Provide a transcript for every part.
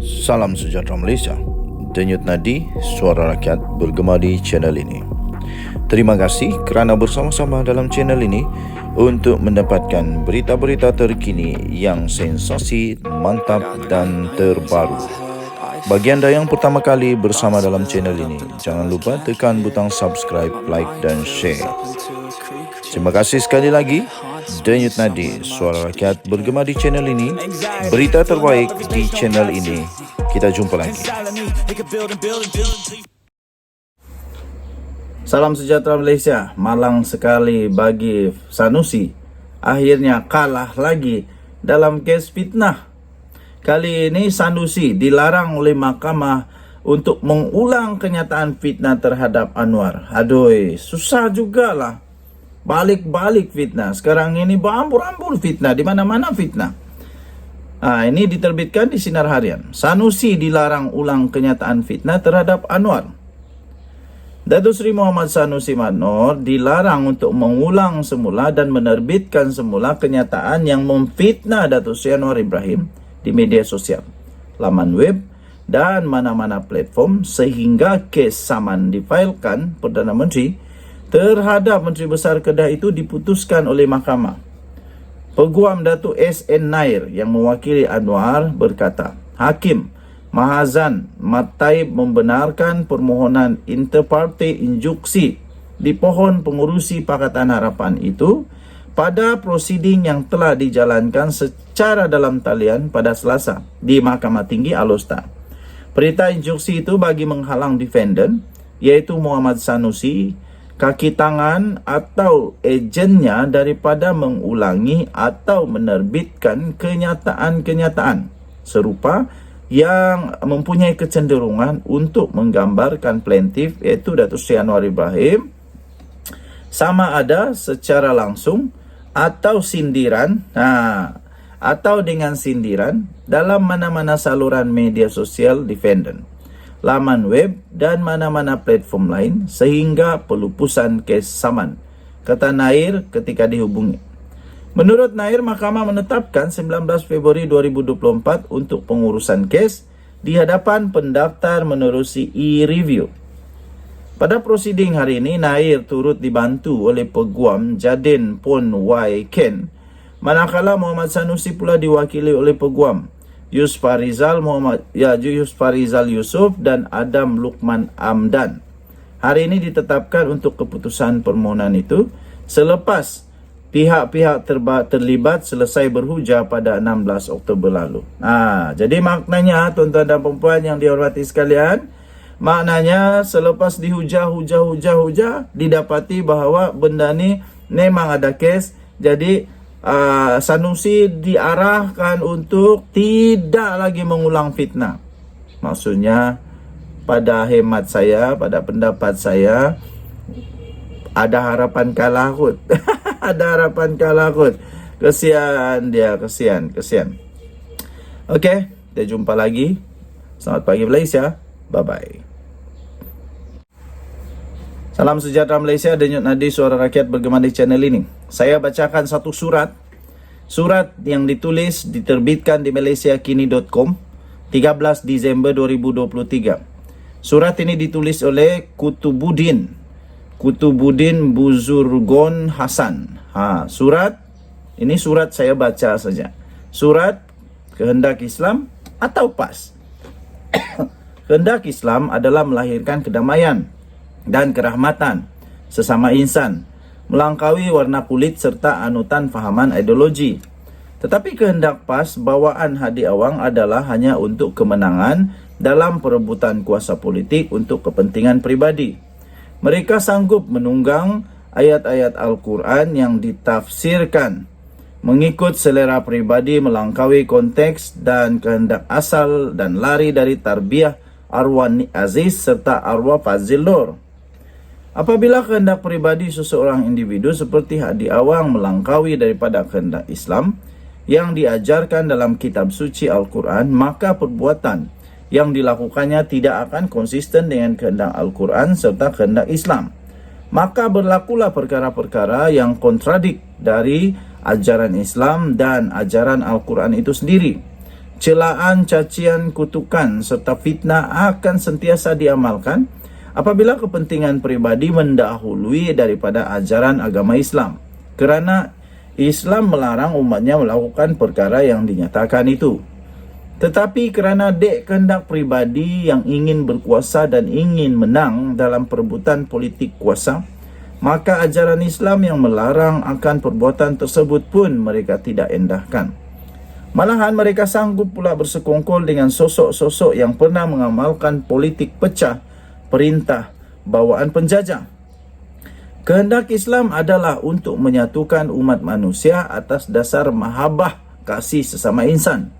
Salam sejahtera Malaysia. Denyut nadi suara rakyat bergema di channel ini. Terima kasih kerana bersama-sama dalam channel ini untuk mendapatkan berita-berita terkini yang sensasi, mantap dan terbaru. Bagi anda yang pertama kali bersama dalam channel ini, jangan lupa tekan butang subscribe, like dan share. Terima kasih sekali lagi. Denyut nadi suara rakyat bergema di channel ini. Berita terbaik di channel ini. Kita jumpa lagi. Salam sejahtera Malaysia. Malang sekali bagi Sanusi. Akhirnya kalah lagi dalam kes fitnah. Kali ini Sanusi dilarang oleh mahkamah untuk mengulang kenyataan fitnah terhadap Anwar. Aduh, susah jugalah. Balik-balik fitnah. Sekarang ini berambur-ambur fitnah. Di mana-mana fitnah. Ini diterbitkan di Sinar Harian. Sanusi dilarang ulang kenyataan fitnah terhadap Anwar. Datuk Seri Muhammad Sanusi Madnor dilarang untuk mengulang semula dan menerbitkan semula kenyataan yang memfitnah Datuk Seri Anwar Ibrahim di media sosial, laman web dan mana-mana platform sehingga kes saman difailkan Perdana Menteri terhadap Menteri Besar Kedah itu diputuskan oleh mahkamah. Peguam Datuk S.N. Nair yang mewakili Anwar berkata, Hakim Mahazan Mataib membenarkan permohonan interparti injuksi di pohon pengurusi Pakatan Harapan itu pada prosiding yang telah dijalankan secara dalam talian pada Selasa di Mahkamah Tinggi Alor-Setar. Perintah injuksi itu bagi menghalang defendant iaitu Muhammad Sanusi, kaki tangan atau ejennya daripada mengulangi atau menerbitkan kenyataan-kenyataan serupa yang mempunyai kecenderungan untuk menggambarkan plaintiff iaitu Datuk Seri Anwar Ibrahim sama ada secara langsung atau sindiran atau dengan sindiran dalam mana-mana saluran media sosial defendant, laman web dan mana-mana platform lain sehingga pelupusan kes saman, kata Nair ketika dihubungi. Menurut Nair, mahkamah menetapkan 19 Februari 2024 untuk pengurusan kes di hadapan pendaftar menerusi e-review. Pada prosiding hari ini, Nair turut dibantu oleh Peguam Jadin Pon Y. Ken, manakala Muhammad Sanusi pula diwakili oleh Peguam Yus Farizal Yusuf dan Adam Lukman Amdan. Hari ini ditetapkan untuk keputusan permohonan itu selepas pihak-pihak terlibat selesai berhujah pada 16 Oktober lalu. Jadi maknanya tuan-tuan dan puan yang dihormati sekalian, maknanya selepas dihujah didapati bahawa benda ni memang ada kes. Jadi Sanusi diarahkan untuk tidak lagi mengulang fitnah. Maksudnya pada hemat saya, pada pendapat saya, ada harapan kalah kot. Ada harapan kalah kot. Kesian dia, kesian. Okey, kita jumpa lagi. Selamat pagi Malaysia. Bye-bye. Salam sejahtera Malaysia, denyut nadi suara rakyat bergema di channel ini. Saya bacakan satu surat. Surat yang ditulis diterbitkan di malaysiakini.com 13 Disember 2023. Surat ini ditulis oleh Kutubuddin Buzurgon Hasan. Surat ini saya baca saja. Surat kehendak Islam atau PAS. Kehendak Islam adalah melahirkan kedamaian dan kerahmatan sesama insan, melangkaui warna kulit serta anutan fahaman ideologi. Tetapi kehendak PAS bawaan Hadi Awang adalah hanya untuk kemenangan dalam perebutan kuasa politik untuk kepentingan pribadi. Mereka sanggup menunggang ayat-ayat Al-Quran yang ditafsirkan mengikut selera pribadi, melangkaui konteks dan kehendak asal dan lari dari tarbiyah arwah Aziz serta arwah Fazil Nur. Apabila kehendak pribadi seseorang individu seperti Hadi Awang melangkaui daripada kehendak Islam yang diajarkan dalam kitab suci Al-Quran, maka perbuatan yang dilakukannya tidak akan konsisten dengan kehendak Al-Quran serta kehendak Islam. Maka berlakulah perkara-perkara yang kontradik dari ajaran Islam dan ajaran Al-Quran itu sendiri. celaan, cacian, kutukan serta fitnah akan sentiasa diamalkan apabila kepentingan pribadi mendahului daripada ajaran agama Islam. Kerana Islam melarang umatnya melakukan perkara yang dinyatakan itu. Tetapi kerana dek kehendak pribadi yang ingin berkuasa dan ingin menang dalam perebutan politik kuasa, maka ajaran Islam yang melarang akan perbuatan tersebut pun mereka tidak endahkan. Malahan mereka sanggup pula bersekongkol dengan sosok-sosok yang pernah mengamalkan politik pecah, perintah, bawaan penjajah. Kehendak Islam adalah untuk menyatukan umat manusia atas dasar mahabbah, kasih sesama insan.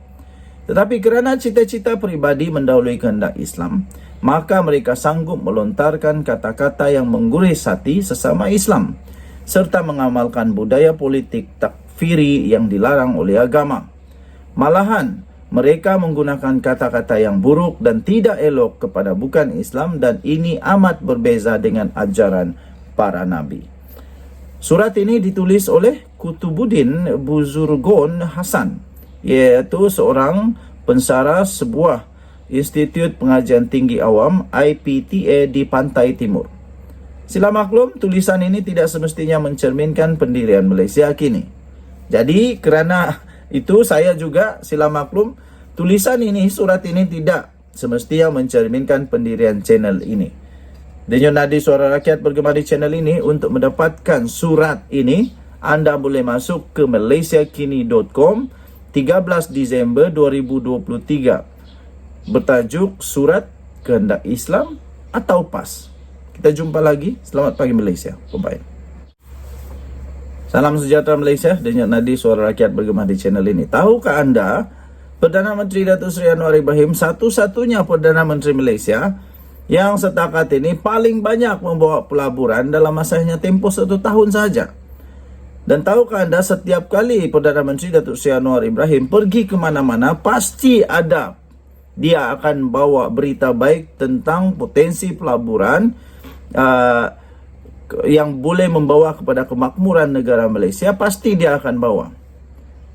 Tetapi kerana cita-cita pribadi mendahului kehendak Islam, maka mereka sanggup melontarkan kata-kata yang mengguris hati sesama Islam serta mengamalkan budaya politik takfiri yang dilarang oleh agama. Malahan, mereka menggunakan kata-kata yang buruk dan tidak elok kepada bukan Islam, dan ini amat berbeza dengan ajaran para nabi. Surat ini ditulis oleh Kutubuddin Buzurgon Hasan, iaitu seorang pensara sebuah Institut Pengajian Tinggi Awam IPTA di Pantai Timur. Sila maklum, tulisan ini tidak semestinya mencerminkan pendirian Malaysia kini. Jadi kerana itu saya juga sila maklum, tulisan ini, surat ini tidak semestinya mencerminkan pendirian channel ini. Denyut Nadi Suara Rakyat bergema di channel ini. Untuk mendapatkan surat ini, anda boleh masuk ke malaysiakini.com 13 Disember 2023 bertajuk Surat Kehendak Islam atau PAS. Kita jumpa lagi. Selamat pagi Malaysia. Bye-bye. Salam sejahtera Malaysia. Denyut Nadi Suara Rakyat bergema di channel ini. Tahukah anda, Perdana Menteri Datuk Seri Anwar Ibrahim satu-satunya Perdana Menteri Malaysia yang setakat ini paling banyak membawa pelaburan dalam masanya tempoh 1 tahun sahaja. Dan tahukah anda, setiap kali Perdana Menteri Datuk Seri Anwar Ibrahim pergi ke mana-mana, pasti ada dia akan bawa berita baik tentang potensi pelaburan yang boleh membawa kepada kemakmuran negara Malaysia. Pasti dia akan bawa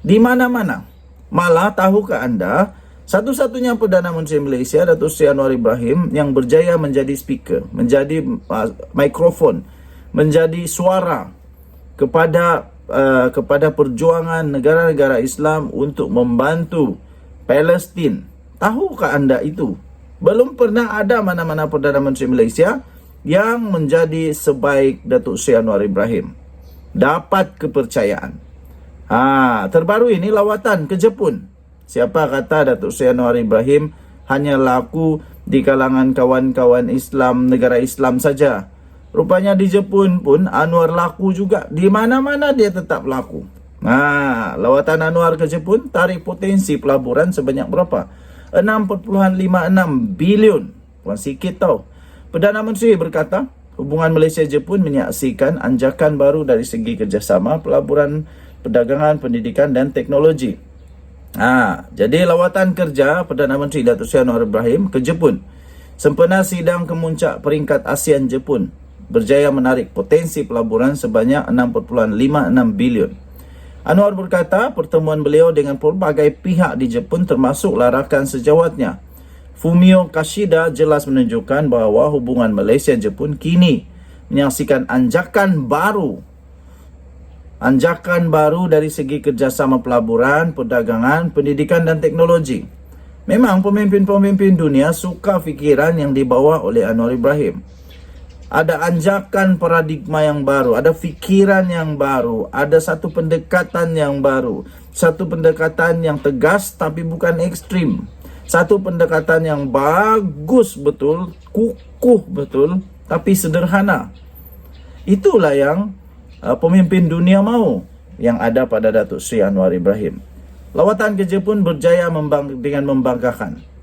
di mana-mana. Malah tahukah anda, satu-satunya Perdana Menteri Malaysia Datuk Seri Anwar Ibrahim yang berjaya menjadi speaker, menjadi mikrofon, menjadi suara kepada perjuangan negara-negara Islam untuk membantu Palestin. Tahukah anda itu? Belum pernah ada mana-mana Perdana Menteri Malaysia yang menjadi sebaik Datuk Seri Anwar Ibrahim, dapat kepercayaan. Terbaru ini lawatan ke Jepun. Siapa kata Datuk Seri Anwar Ibrahim hanya laku di kalangan kawan-kawan Islam, negara Islam saja. Rupanya di Jepun pun Anwar laku juga. Di mana-mana dia tetap laku. Lawatan Anwar ke Jepun tarik potensi pelaburan sebanyak berapa? 6.56 bilion. Bukan sikit tau. Perdana Menteri berkata, hubungan Malaysia-Jepun menyaksikan anjakan baru dari segi kerjasama pelaburan, perdagangan, pendidikan dan teknologi. Jadi lawatan kerja Perdana Menteri Datuk Seri Anwar Ibrahim ke Jepun sempena sidang kemuncak peringkat ASEAN Jepun berjaya menarik potensi pelaburan sebanyak 6.56 bilion. Anwar berkata pertemuan beliau dengan pelbagai pihak di Jepun termasuklah rakan sejawatnya Fumio Kishida jelas menunjukkan bahawa hubungan Malaysia-Jepun kini menyaksikan anjakan baru dari segi kerjasama pelaburan, perdagangan, pendidikan dan teknologi. Memang pemimpin-pemimpin dunia suka fikiran yang dibawa oleh Anwar Ibrahim. Ada anjakan paradigma yang baru, ada fikiran yang baru, ada satu pendekatan yang baru, satu pendekatan yang tegas tapi bukan ekstrim, satu pendekatan yang bagus betul, kukuh betul tapi sederhana. Itulah yang pemimpin dunia mau, yang ada pada Datuk Seri Anwar Ibrahim. Lawatan ke Jepun berjaya dengan membanggakan.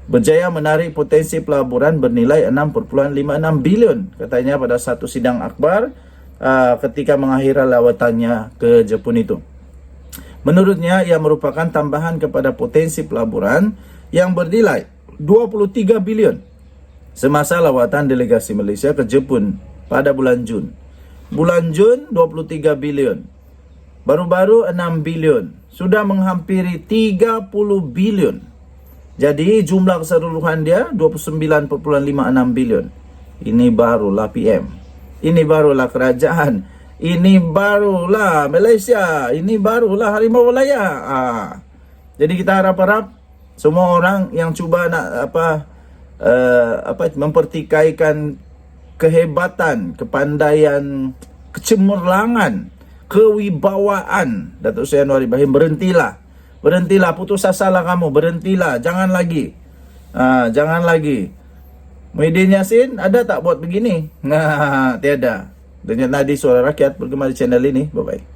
Berjaya menarik potensi pelaburan bernilai 6.56 bilion, katanya pada satu sidang akhbar ketika mengakhiri lawatannya ke Jepun itu. Menurutnya, ia merupakan tambahan kepada potensi pelaburan yang bernilai 23 bilion semasa lawatan delegasi Malaysia ke Jepun pada bulan Jun. Bulan Jun 23 bilion. Baru-baru 6 bilion. sudah menghampiri 30 bilion. Jadi jumlah keseluruhan dia 29,56 bilion. Ini barulah PM. Ini barulah kerajaan. Ini barulah Malaysia. Ini barulah Harimau Malaya. Jadi kita harap-harap semua orang yang cuba nak mempertikaikan kehebatan, kepandaian, kecemerlangan, kewibawaan Datuk Seri Anwar Ibrahim, berhentilah. Berhentilah, putus asalah kamu, berhentilah, jangan lagi. Jangan lagi. Muhyiddin Yassin ada tak buat begini? Tiada. Denyut nadi suara rakyat bergema di channel ini. Bye bye.